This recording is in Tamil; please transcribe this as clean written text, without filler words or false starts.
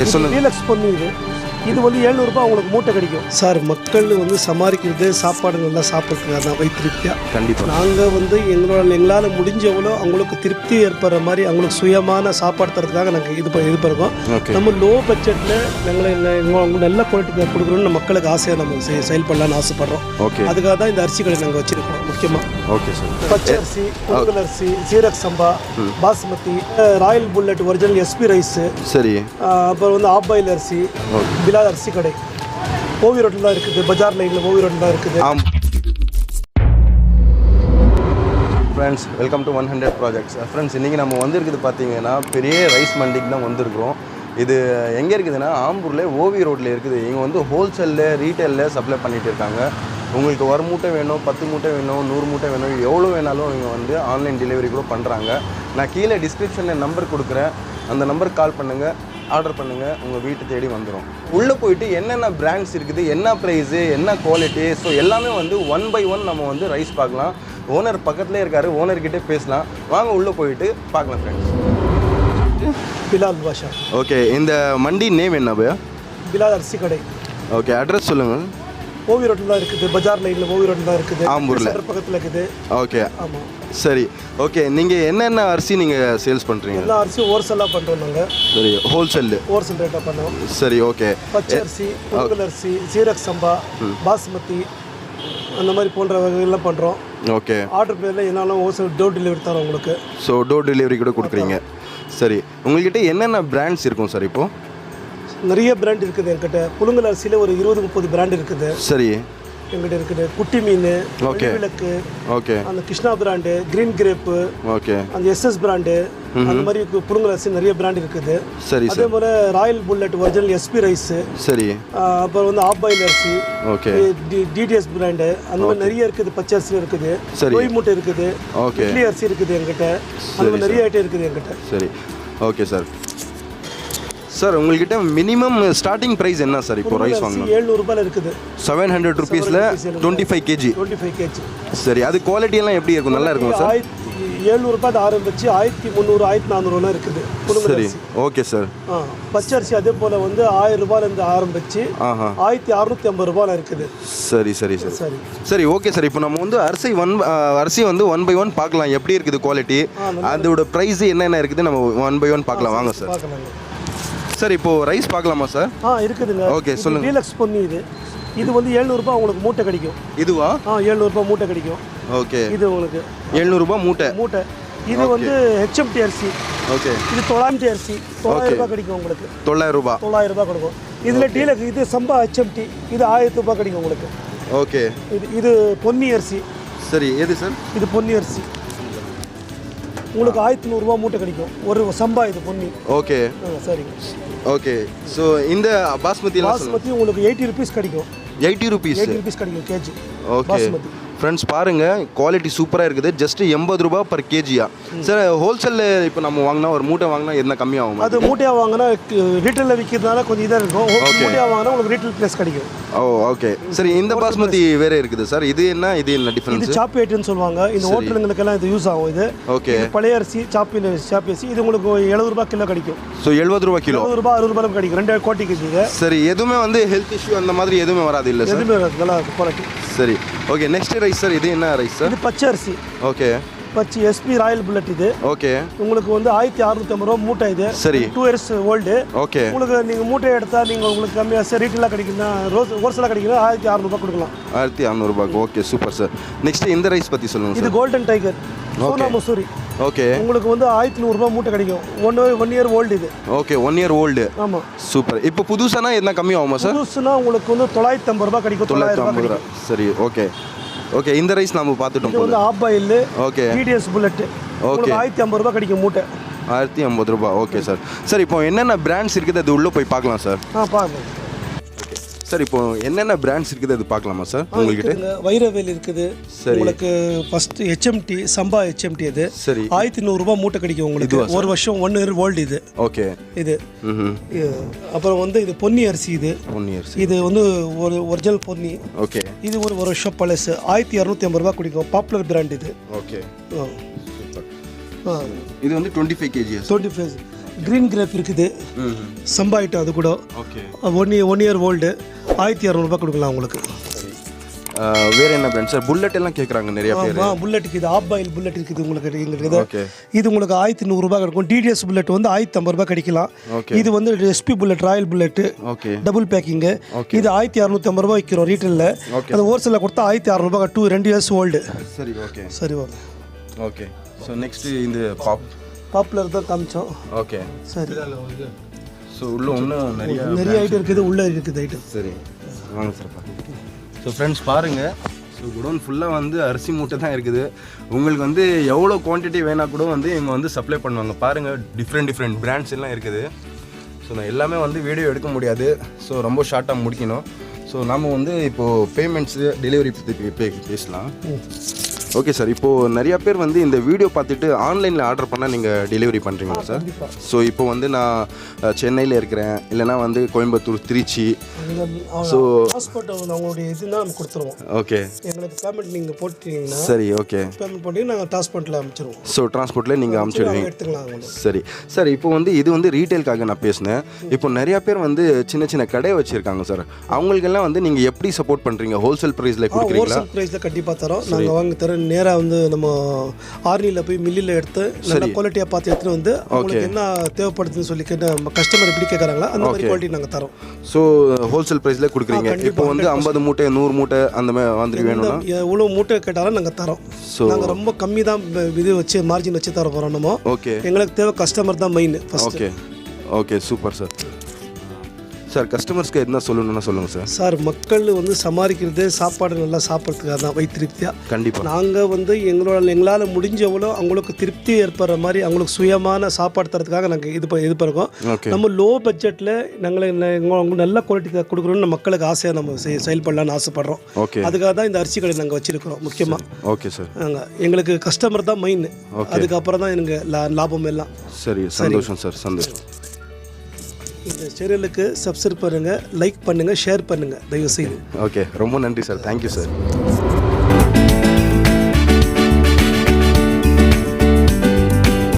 டீலக்ஸ் பொன்னி இது வந்து 700 ரூபாய் உங்களுக்கு மூட்டை கிடைக்கும் சார். மக்கள் வந்து சமாளிக்கிறது சாப்பாடு நல்லா சாப்பிட்றதுக்காக தான் போய் திருப்தியாக. கண்டிப்பாக நாங்கள் வந்து எங்களால் முடிஞ்சவளோ அவங்களுக்கு திருப்தி ஏற்படுற மாதிரி அவங்களுக்கு சுயமான சாப்பாடு தரதுக்காக நாங்கள் இது பண்ணுறோம். நம்ம லோ பட்ஜெட்டில் எங்களுக்கு நல்ல குவாலிட்டி கொடுக்கணும்னு மக்களுக்கு ஆசையாக நம்ம செயல்படலான்னு ஆசைப்படுறோம். அதுக்காக தான் இந்த அரிசிகளை நாங்கள் வச்சுருக்கோம். முக்கியமாக ஓகே சார், பச்சை அரிசி, புழுங்கல் அரிசி, சீரக் சம்பா, basmati, Royal Bullet original SP rice, சரி, அப்புறம் வந்து ஆப் பாயில் அரிசி, பிலால் அரிசி கடை ஓவி ரோட்டில் தான் இருக்குது. பஜார் லைனில் ஓவி ரோட்டில் தான் இருக்குது. Friends, welcome to 100 projects. Friends, இன்றைக்கி நம்ம வந்திருக்குது பார்த்தீங்கன்னா பெரிய ரைஸ் மண்டிக்கு தான் வந்திருக்கிறோம். இது எங்கே இருக்குதுன்னா ஆம்பூரில் ஓவி ரோட்டில் இருக்குது. இங்கே வந்து ஹோல்சேலில் ரீட்டெயிலில் சப்ளை பண்ணிகிட்டு இருக்காங்க. உங்களுக்கு ஒரு மூட்டை வேணும், 10 மூட்டை வேணும், 100 மூட்டை வேணும், எவ்வளோ வேணாலும் இங்கே வந்து ஆன்லைன் டெலிவரி கூட பண்ணுறாங்க. நான் கீழே டிஸ்கிரிப்ஷனில் நம்பர் கொடுக்குறேன், அந்த நம்பருக்கு கால் பண்ணுங்கள், ஆர்டர் பண்ணுங்கள், உங்கள் வீட்டு தேடி வந்துடும். உள்ளே போயிட்டு என்னென்ன பிராண்ட்ஸ் இருக்குது, என்ன ப்ரைஸு, என்ன குவாலிட்டி, ஸோ எல்லாமே வந்து 1 by 1 நம்ம வந்து ரைஸ் பார்க்கலாம். ஓனர் பக்கத்துலேயே இருக்கார், ஓனர்கிட்டே பேசலாம். வாங்க உள்ளே போயிட்டு பார்க்கலாம் ஃப்ரெண்ட்ஸ். பிலால் பாஷா. ஓகே, இந்த மண்டி நேம் என்ன பையா? பிலால் அரிசி கடை. ஓகே, அட்ரஸ் சொல்லுங்கள். ஓவி ரோட்டில் தான் இருக்குது. பஜார் லைனில் ஓவி ரோட்டில் தான் இருக்குது. ஆம்பூரில் பக்கத்தில் இருக்குது. ஓகே, ஆமாம். சரி, ஓகே. நீங்கள் என்னென்ன அரிசி நீங்கள் சேல்ஸ் பண்ணுறீங்க? எல்லா அரிசியும் ஹோல்சேலாக பண்ணுறோம் நாங்கள். சரி, ஹோல்சேல் ரேட்டாக பண்ணோம். சரி, ஓகே. பச்சை அரிசி, புழுங்கல் அரிசி, சீரக் சம்பா, பாஸ்மதி, அந்த மாதிரி போன்ற வகைகள்லாம் பண்ணுறோம். ஓகே. ஆர்டர் பேரில் என்னாலும் ஹோல்சேல் டோர் டெலிவரி தரோம் உங்களுக்கு. ஸோ டோர் டெலிவரி கூட கொடுக்குறீங்க. சரி, உங்கள்கிட்ட என்னென்ன பிராண்ட்ஸ் இருக்கும் சார்? இப்போது நிறைய பிராண்ட் இருக்குது என்கிட்ட. புழுங்கல் அரிசியில் ஒரு 20-30 பிராண்ட் இருக்குது. சரி, எங்கிட்ட இருக்குது. குட்டி மீன், விளக்கு, ஓகே, அந்த Krishna brand, green grape, okay, அந்த எஸ்எஸ் பிராண்டு, அந்த மாதிரி புழுங்கல் அரிசி நிறைய பிராண்ட் இருக்குது. சரி, அதே போல் Royal Bullet original SP rice, சரி, அப்புறம் வந்து ஆப் பாயில் அரிசி, ஓகே, டிடிஎஸ் பிராண்டு, அந்த மாதிரி நிறைய இருக்குது. பச்சை அரிசி இருக்குது, கோய் மூட்டை இருக்குது, இட்லி அரிசி இருக்குது எங்கிட்ட. அந்த மாதிரி நிறைய ஐட்டம் இருக்குது எங்கிட்ட. சரி, ஓகே சார். சார், உங்கள்கிட்ட மினிமம் ஸ்டார்டிங் ப்ரைஸ் என்ன சார்? இப்போ ரைஸ் வாங்கணும் 700 ரூபாயில் இருக்குது. 700 ருபீஸில் 25 கேஜி. சரி, அது குவாலிட்டியெல்லாம் எப்படி இருக்கும்? நல்லா இருக்கும் சார்? 700 ரூபாய் ஆரம்பிச்சு 1300, 1400 இருக்குது. சரி, ஓகே சார். பச்சை அரிசி அதே போல் வந்து 1000 ரூபாயிலேருந்து ஆரம்பிச்சு 1650 ரூபாயில் இருக்குது. சரி, சரி சார். சரி, சரி, ஓகே சார். இப்போ நம்ம வந்து அரிசி வந்து 1 by 1 பார்க்கலாம், எப்படி இருக்குது குவாலிட்டி, அதோட ப்ரைஸ் என்னென்ன இருக்குது நம்ம 1 by 1 பார்க்கலாம். வாங்க சார். சார், இப்போ ரைஸ் பார்க்கலாமா சார்? இருக்குதுங்க. ஓகே, சொல்லுங்க. டீலக்ஸ் பொன்னி இது வந்து 700 ரூபாய் உங்களுக்கு மூட்டை கிடைக்கும். இதுவா? 700 ரூபாய் மூட்டை கிடைக்கும். ஓகே, இது உங்களுக்கு 700 ரூபாய் மூட்டை. இது வந்து ஹெச்எம்டி அரிசி. ஓகே, இது 900 அரிசி. 900 ரூபாய் கிடைக்கும் உங்களுக்கு. 900 ரூபாய் கொடுக்கும். இதில் டீலக்ஸ் இது சம்பா ஹெச்எம்டி, இது 1000 ரூபாய் கிடைக்கும் உங்களுக்கு. ஓகே, இது பொன்னி அரிசி. சரி, எது சார்? இது பொன்னி அரிசி உங்களுக்கு 1100 ரூபாய் மூட்டை கிடைக்கும். ஒரு சம்பா இது பொன்னி. ஓகே, சரிங்க. ஓகே, ஸோ இந்த பாஸ்மதி உங்களுக்கு 80 ருபீஸ் கிடைக்கும். 80 ருபீஸ் கிடைக்கும் கேஜி. ஓகே ஃப்ரெண்ட்ஸ், பாருங்கள், குவாலிட்டி சூப்பராக இருக்குது. ஜஸ்ட் 80 ரூபா பர் கேஜியா சார்? ஹோல்சேலில் இப்போ நம்ம வாங்கினா ஒரு மூட்டை வாங்கினா என்ன கம்மியாகும்? அது மூட்டையாக வாங்கினா ரீட்டெயிலில் விற்கிறதுனால கொஞ்சம் இதாக இருக்கும். மூட்டையாக வாங்கினா உங்களுக்கு ரீட்டெயில் ப்ரைஸ் கிடைக்கும். ஓ, ஓகே. சரி, இந்த பாஸ்மதி வேறு இருக்குது சார். இது என்ன டிஃபரன்ஸ்? இது சாப்பி ஐட்டம்னு சொல்லுவாங்க. இந்த ஹோட்டலுங்களுக்கெல்லாம் இது யூஸ் ஆகும். இது ஓகே, பழைய அரிசி சாப்பி அரிசி. இது உங்களுக்கு 70 ரூபாய் கிலோ கிடைக்கும். ஸோ 70 ரூபா கிலோ. 70 ரூபாய் 60 ரூபாய் கிடைக்கும். 2 கோட்டிக்கு இருக்குது. சரி, எதுவுமே வந்து ஹெல்த் இஷ்யூ அந்த மாதிரி எதுவுமே வராது இல்லை சார்? எதுவுமே வராது, நல்லா இருக்கும் குவாலிட்டி. சரி, ஓகே. நெக்ஸ்ட் ரைஸ் சார், இது என்ன ரைஸ் சார்? இது பச்சை அரிசி. ஓகே, பச்சை எஸ்பி ராயல் புல்லட். இது ஓகே, உங்களுக்கு வந்து 1650 ரூபா மூட்டை. இது சரி, 2 இயர்ஸ் ஓல்டு. ஓகே, உங்களுக்கு நீங்கள் மூட்டை எடுத்தால் நீங்கள் உங்களுக்கு கம்மியாக ரீட்டெயிலாக கிடைக்குன்னா ஹோல்சேலாக கிடைக்குன்னா 1600 ரூபாய் கொடுக்கலாம். 1600 ரூபாய்க்கு. Okay, super sir. நெக்ஸ்ட் இந்த ரைஸ் பற்றி சொல்லுங்கள். இது golden tiger Sona Masoori. Okay, உங்களுக்கு வந்து 1100 ரூபாய் மூட்டை கிடைக்கும். 1 இயர் ஓல்டு இது. Okay, 1 year old. ஆமாம், சூப்பர். இப்போ புதுசானா என்ன கம்மி ஆகுமா சார்? புதுசுனா உங்களுக்கு வந்து 950 ரூபாய் கிடைக்கும். 950 ரூபாய். சரி, ஓகே, ஓகே. இந்த ரைஸ் நம்ம பார்த்துட்டோம். இது வந்து half boil. Okay, TDS bullet. Okay, 1050 ரூபாய் கிடைக்கும் மூட்டை. 1050 ரூபாய். Okay sir. சார், இப்போ என்னென்ன பிராண்ட்ஸ் இருக்குது அது உள்ளே போய் பார்க்கலாம் சார்? பார்க்கலாம் சார். இப்போ என்னென்ன பிராண்ட்ஸ் இருக்குது அது பார்க்கலாமா சார்? உங்கள்கிட்ட வைரவேல் இருக்குது. உங்களுக்கு ஃபர்ஸ்ட் ஹெச்எம்டி சம்பா ஹெச்எம்டி. அது சரி, 1100 ரூபாய் மூட்டை கிடைக்கும் உங்களுக்கு. ஒரு வருஷம் 1 இயர் ஓல்டு இது. ஓகே, இது அப்புறம் வந்து இது பொன்னி அரிசி. இது வந்து ஒரு ஒரிஜினல் பொன்னி. ஓகே, இது ஒரு வருஷம் பழசு. 1250 ரூபாய் கிடைக்கும். பாப்புலர் பிராண்ட் இது. ஓகே, இது வந்து 25 kg. 25. க்ரீன் கிரேப் இருக்குது, சம்பா ஐட்டம் அது கூட. ஓகே. 1 இயர் ஓல்டு, 1200 கொடுக்கலாம் உங்களுக்கு. வேறு என்ன பிராண்ட் சார்? புல்லட் எல்லாம் கேட்குறாங்க நிறைய பேர். புல்லட் இருக்குது, ஆஃப் பாயில் புல்லட் இருக்குது உங்களுக்கு. எங்களுக்கு இது உங்களுக்கு 1100 கிடைக்கும். டிடிஎஸ் புல்லட் வந்து 1050 கிடைக்கலாம். இது வந்து SP bullet, Royal bullet, double packing. இது 1650 விற்கிறோம் ரீட்டெயிலில். அது ஹோல்சேலில் கொடுத்தா 1600 2 இயர்ஸ் ஓல்டு. சரி ஓகே. சரி ஓகே. ஓகே. ஸோ நெக்ஸ்ட்டு இந்த பாப்புலர் தான் காமிச்சோம். ஓகே. சரி. ஸோ உள்ள இன்னும் நிறைய ஐட்டம் இருக்குது, உள்ளே இருக்குது ஐட்டம். சரி வாங்க சார். ஸோ ஃப்ரெண்ட்ஸ் பாருங்கள், ஸோ குடோன் ஃபுல்லாக வந்து அரிசி மூட்டை தான் இருக்குது. உங்களுக்கு வந்து எவ்வளோ குவான்டிட்டி வேணால் கூட வந்து இவங்க வந்து சப்ளை பண்ணுவாங்க. பாருங்கள், டிஃப்ரெண்ட் பிராண்ட்ஸ் எல்லாம் இருக்குது. ஸோ நான் எல்லாமே வந்து வீடியோ எடுக்க முடியாது, ஸோ ரொம்ப ஷார்ட்டாக முடிக்கணும். ஸோ நாம் வந்து இப்போது பேமெண்ட்ஸு டெலிவரி பற்றி பேசலாம். ஓகே சார், இப்போது நிறையா பேர் வந்து இந்த வீடியோ பார்த்துட்டு ஆன்லைனில் ஆர்டர் பண்ணால் நீங்கள் டெலிவரி பண்ணுறீங்களா சார்? ஸோ இப்போ வந்து நான் சென்னையில் இருக்கிறேன், இல்லைனா வந்து கோயம்புத்தூர், திருச்சி. ஸோ பாஸ்போர்ட் அவங்களுடைய இதுனா நம்ம கொடுத்துருவோம். ஓகே. எங்களுக்கு பேமெண்ட் நீங்கள் போட்டிங்கன்னா சரி ஓகே. பேமெண்ட் போட்டு நாங்கள் டிரான்ஸ்போர்ட்டில் அனுப்பிச்சிடுவோம். ஸோ டிரான்ஸ்போர்ட்டில் நீங்கள் அனுப்பிச்சிடுவீங்க. எடுத்துக்கலாம். சரி சார், இப்போ வந்து இது வந்து ரீட்டெயிலுக்காக நான் பேசினேன். இப்போ நிறையா பேர் வந்து சின்ன கடை வச்சுருக்காங்க சார். அவங்களுக்கெல்லாம் வந்து நீங்கள் எப்படி சப்போர்ட் பண்ணுறீங்க? ஹோல்சேல் ப்ரைஸில் கொடுக்குறீங்களா? ஹோல்சேல் ப்ரைஸில் கண்டிப்பாக தரோம். நாங்கள் வாங்கி தரோம். நேராக வந்து நம்ம ஆர்னியில் போய் மில்லில் எடுத்து நல்ல குவாலிட்டியாக பார்த்து எடுத்துகிட்டு வந்து அவங்களுக்கு என்ன தேவைப்படுதுன்னு சொல்லி கேட்டு கஸ்டமர் எப்படி கேட்குறாங்களா அந்த மாதிரி குவாலிட்டி நாங்கள் தரோம். ஸோ ஹோல்சேல் ப்ரைஸில் கொடுக்குறீங்க. இப்போ வந்து 50 மூட்டை 100 மூட்டை அந்த மாதிரி வந்து வேணும்னா எவ்வளோ மூட்டை கேட்டாலும் நாங்கள் தரோம். ஸோ நாங்கள் ரொம்ப கம்மி தான் இது வச்சு மார்ஜின் வச்சு தர போகிறோம் நம்ம. ஓகே. எங்களுக்கு தேவை கஸ்டமர் தான் main first. Okay okay super sir. Sir கஸ்டமர்ஸ்க்கு என்ன சொல்லணும்னா சொல்லுங்கள் சார். சார் மக்கள் வந்து சமாளிக்கிறது சாப்பாடு நல்லா சாப்பிட்றதுக்காக தான், வயிற்று திருப்தியாக. கண்டிப்பாக நாங்கள் வந்து எங்களால் முடிஞ்ச எவ்வளோ அவங்களுக்கு திருப்தி ஏற்படுற மாதிரி அவங்களுக்கு சுயமான சாப்பாடு தரத்துக்காக நாங்கள் இது பண்ணிருக்கோம். நம்ம லோ பட்ஜெட்டில் நாங்கள் நல்ல குவாலிட்டி கொடுக்குறோன்னு மக்களுக்கு ஆசையாக நம்ம செயல்படலான்னு ஆசைப்படுறோம். ஓகே. அதுக்காக தான் இந்த அரிசி கடை நாங்கள் வச்சுருக்கிறோம் முக்கியமாக. Okay sir. எங்களுக்கு கஸ்டமர் தான் மெயின், அதுக்கப்புறம் தான் எனக்கு லாபம் எல்லாம். சரி சந்தோஷம் சார், சந்தோஷம். இந்த சேனலுக்கு சப்ஸ்கிரைப் பண்ணுங்கள், லைக் பண்ணுங்கள், ஷேர் பண்ணுங்கள் தயவுசெய்து. ஓகே, ரொம்ப நன்றி சார். Thank you sir.